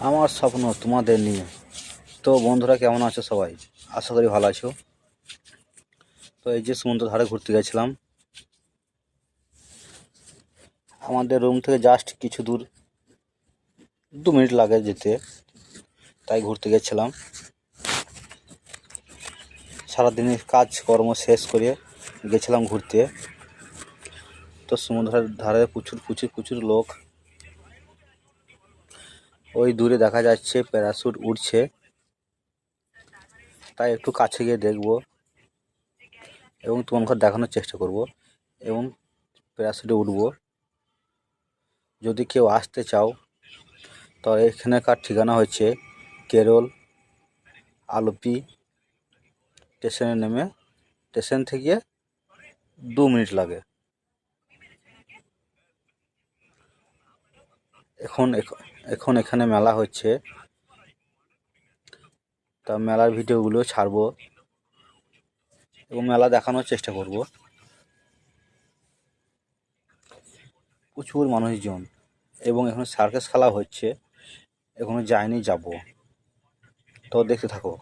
আমার স্বপ্ন তোমাদের নিয়ে। তো বন্ধুরা, কেমন আছো সবাই? আশা করি ভালো আছো। তো এই যে সমুদ্র ধারে ঘুরতে গেছিলাম। আমাদের রুম থেকে জাস্ট কিছু দূর, 2 মিনিট লাগে যেতে, তাই ঘুরতে গেছিলাম। সারাদিনের কাজকর্ম শেষ করে গেছিলাম ঘুরতে। তো সমুদ্রের ধারে প্রচুর প্রচুর প্রচুর লোক। ওই দূরে দেখা যাচ্ছে প্যারাশুট উড়ছে, তাই একটু কাছে গিয়ে দেখব এবং তোমাকে দেখানোর চেষ্টা করব এবং প্যারাশুটে উঠব। যদি কেউ আসতে চাও, তো এখানকার ঠিকানা হচ্ছে কেরল আলপি। স্টেশনে নেমে স্টেশন থেকে 2 মিনিট লাগে। এখন এখন এখানে মেলা হচ্ছে, তা মেলার ভিডিওগুলো ছাড়বো এবং মেলা দেখানোর চেষ্টা করব। প্রচুর মানুষজন এবং এখানে সার্কাস খেলা হচ্ছে, এখনো যায়নি, যাব। তো দেখতে থাকো।